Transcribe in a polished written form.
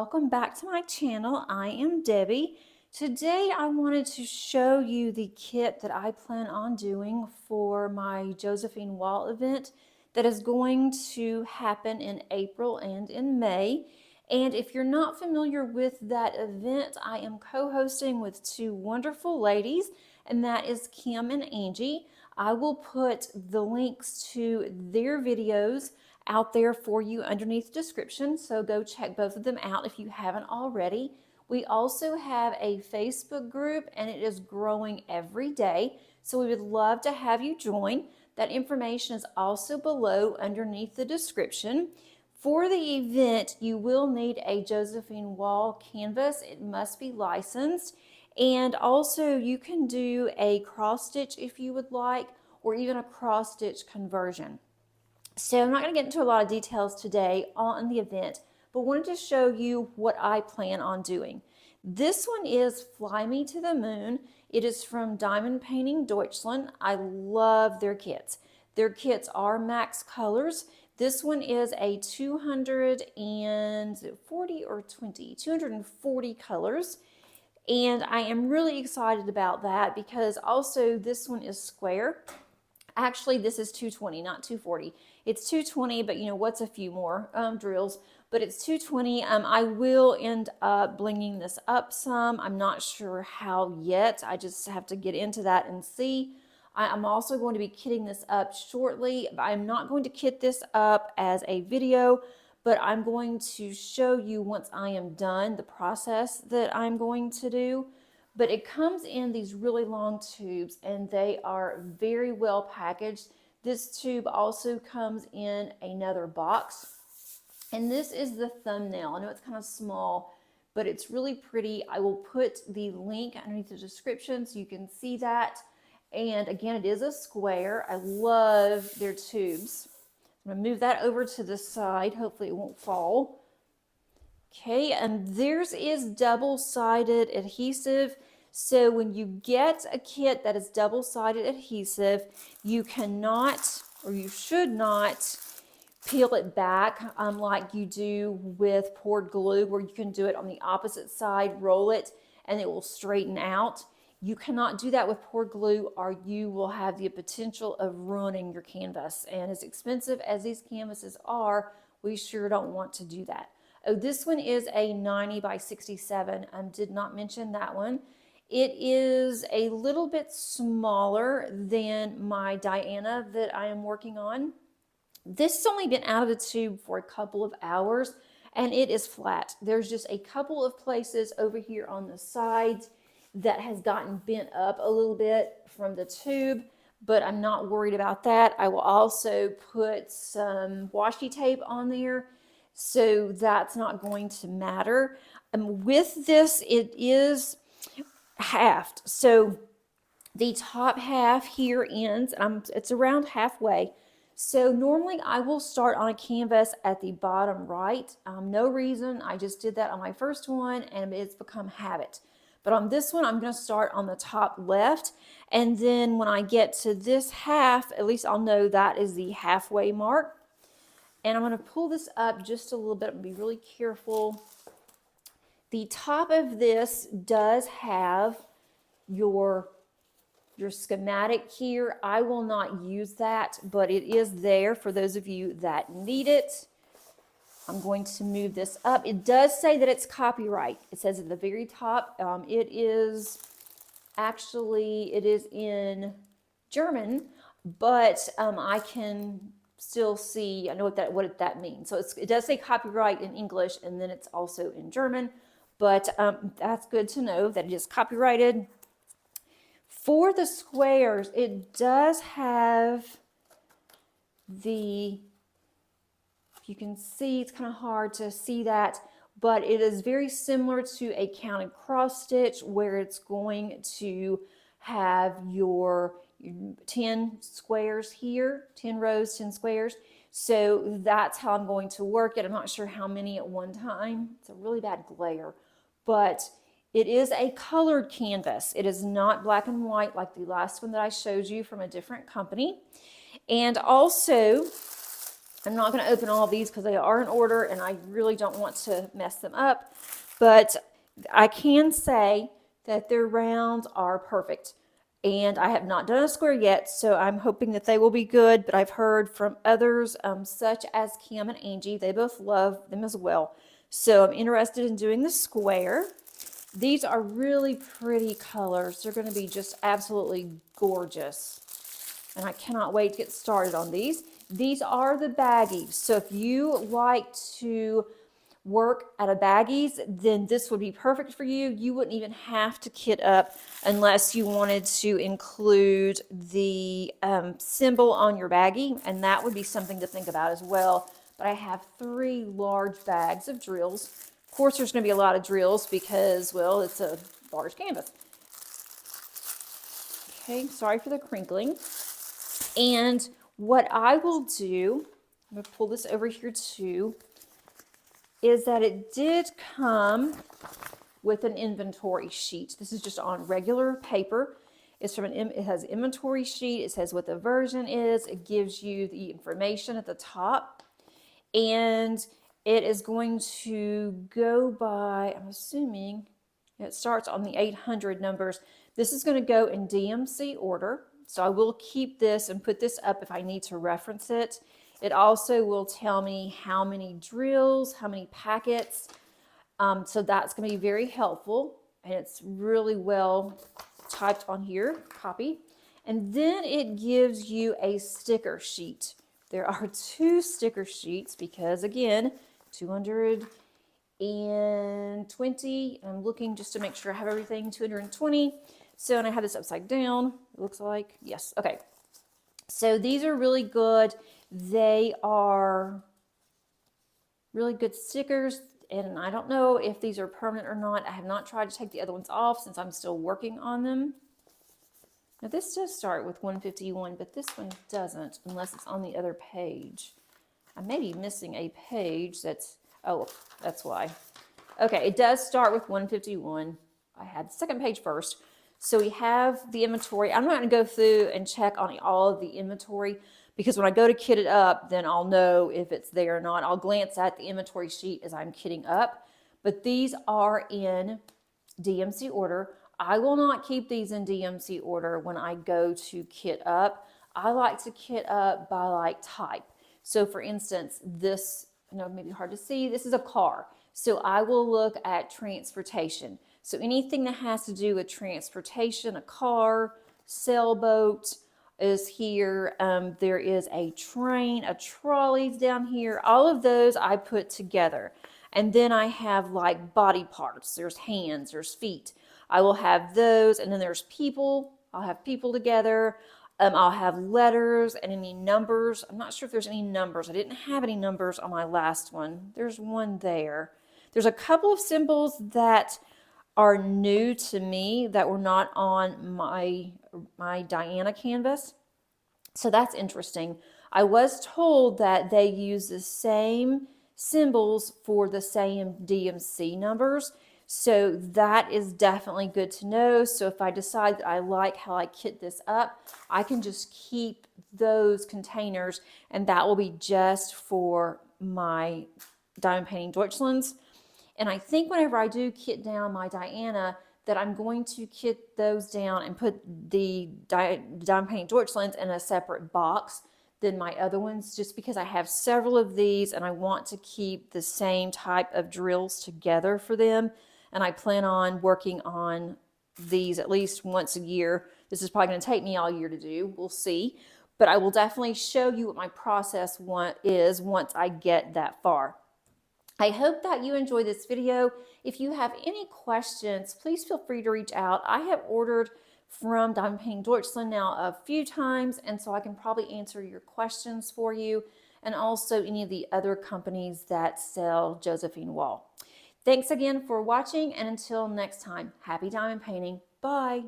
welcome back to my channel. I am Debbie. Today I wanted to show you the kit that I plan on doing for my Josephine wall event that is going to happen in April and in May. And if you're not familiar with that event, I am co-hosting with two wonderful ladies, and that is Kim and Angie. I will put the links to their videos out there for you underneath the description, so go check both of them out if you haven't already. We also have a Facebook group, and it is growing every day, so we would love to have you join. That information is also below underneath the description. For the event, you will need a Josephine wall canvas. It must be licensed, and also you can do a cross stitch if you would like, or even a cross stitch conversion. So I'm not going to get into a lot of details today on the event, but wanted to show you what I plan on doing. This one is Fly Me to the Moon. It is from Diamond Painting Deutschland. I love their kits. Their kits are max colors. This one is a 240 colors. And I am really excited about that because also this one is square. Actually, this is 220, not 240. It's 220, but you know, what's a few more drills? But it's 220. I will end up blinging this up some. I'm not sure how yet. I just have to get into that and see. I'm also going to be kitting this up shortly. I'm not going to kit this up as a video, but I'm going to show you once I am done the process that I'm going to do. But it comes in these really long tubes, and they are very well packaged. This tube also comes in another box, and this is the thumbnail. I know it's kind of small, but it's really pretty. I will put the link underneath the description so you can see that. And again, it is a square. I love their tubes. I'm gonna move that over to the side. Hopefully it won't fall. Okay, and theirs is double-sided adhesive. So when you get a kit that is double-sided adhesive, you cannot, or you should not, peel it back like you do with poured glue, where you can do it on the opposite side, roll it, and it will straighten out. You cannot do that with poured glue, or you will have the potential of ruining your canvas. And as expensive as these canvases are, we sure don't want to do that. Oh, this one is a 90 by 67. Did not mention that one. It is a little bit smaller than my Diana that I am working on. This has only been out of the tube for a couple of hours, and it is flat. There's just a couple of places over here on the sides that has gotten bent up a little bit from the tube, but I'm not worried about that. I will also put some washi tape on there, so that's not going to matter. With this, it is halved. So the top half here ends, it's around halfway. So normally I will start on a canvas at the bottom right. No reason, I just did that on my first one and it's become habit. But on this one, I'm going to start on the top left. And then when I get to this half, at least I'll know that is the halfway mark. And I'm going to pull this up just a little bit and be really careful. The top of this does have your schematic here. I will not use that, but it is there for those of you that need it. I'm going to move this up. It does say that it's copyright. It says at the very top. It is in German, but I can still see, I know what that means. So it does say copyright in English, and then it's also in German, but that's good to know that it is copyrighted. For the squares, it does have the, if you can see, it's kind of hard to see that, but it is very similar to a counted cross stitch where it's going to have your 10 squares here, 10 rows, 10 squares. So that's how I'm going to work it. I'm not sure how many at one time. It's a really bad glare, but it is a colored canvas. It is not black and white like the last one that I showed you from a different company. And also, I'm not going to open all of these because they are in order and I really don't want to mess them up. But I can say that their rounds are perfect. And I have not done a square yet, so I'm hoping that they will be good. But I've heard from others, such as Kim and Angie, they both love them as well. So I'm interested in doing the square. These are really pretty colors. They're going to be just absolutely gorgeous. And I cannot wait to get started on these. These are the baggies. So if you like to work at a baggies, then this would be perfect for you. You wouldn't even have to kit up unless you wanted to include the symbol on your baggie, and that would be something to think about as well. But I have 3 large bags of drills. Of course, there's going to be a lot of drills because, well, it's a large canvas. Okay, sorry for the crinkling. And what I will do, I'm going to pull this over here too, is that it did come with an inventory sheet. This is just on regular paper. It's from it has an inventory sheet. It says what the version is. It gives you the information at the top. And it is going to go by, I'm assuming, it starts on the 800 numbers. This is going to go in DMC order. So I will keep this and put this up if I need to reference it. It also will tell me how many drills, how many packets. So that's going to be very helpful. And it's really well typed on here, copy. And then it gives you a sticker sheet. There are 2 sticker sheets because, again, 220. I'm looking just to make sure I have everything, 220. So, and I have this upside down, it looks like. Yes, okay. So these are really good. They are really good stickers, and I don't know if these are permanent or not. I have not tried to take the other ones off since I'm still working on them. Now this does start with 151, but this one doesn't unless it's on the other page. I may be missing a page that's, oh, that's why. Okay, it does start with 151. I had the second page first. So we have the inventory. I'm not going to go through and check on all of the inventory because when I go to kit it up, then I'll know if it's there or not. I'll glance at the inventory sheet as I'm kitting up. But these are in DMC order. I will not keep these in DMC order when I go to kit up. I like to kit up by like type. So for instance, this, I know it may be hard to see, this is a car. So I will look at transportation. So anything that has to do with transportation, a car, sailboat is here. There is a train, a trolley's down here. All of those I put together. And then I have like body parts. There's hands, there's feet. I will have those. And then there's people. I'll have people together. I'll have letters and any numbers. I'm not sure if there's any numbers. I didn't have any numbers on my last one. There's one there. There's a couple of symbols that are new to me that were not on my Diana canvas. So that's interesting. I was told that they use the same symbols for the same DMC numbers. So that is definitely good to know. So if I decide that I like how I kit this up, I can just keep those containers and that will be just for my diamond painting Deutschlands. And I think whenever I do kit down my Diana, that I'm going to kit those down and put the diamond painting Deutschlands in a separate box than my other ones, just because I have several of these and I want to keep the same type of drills together for them. And I plan on working on these at least once a year. This is probably going to take me all year to do. We'll see. But I will definitely show you what my process is once I get that far. I hope that you enjoyed this video. If you have any questions, please feel free to reach out. I have ordered from Diamond Painting Deutschland now a few times, and so I can probably answer your questions for you, and also any of the other companies that sell Josephine Wall. Thanks again for watching, and until next time, happy diamond painting. Bye.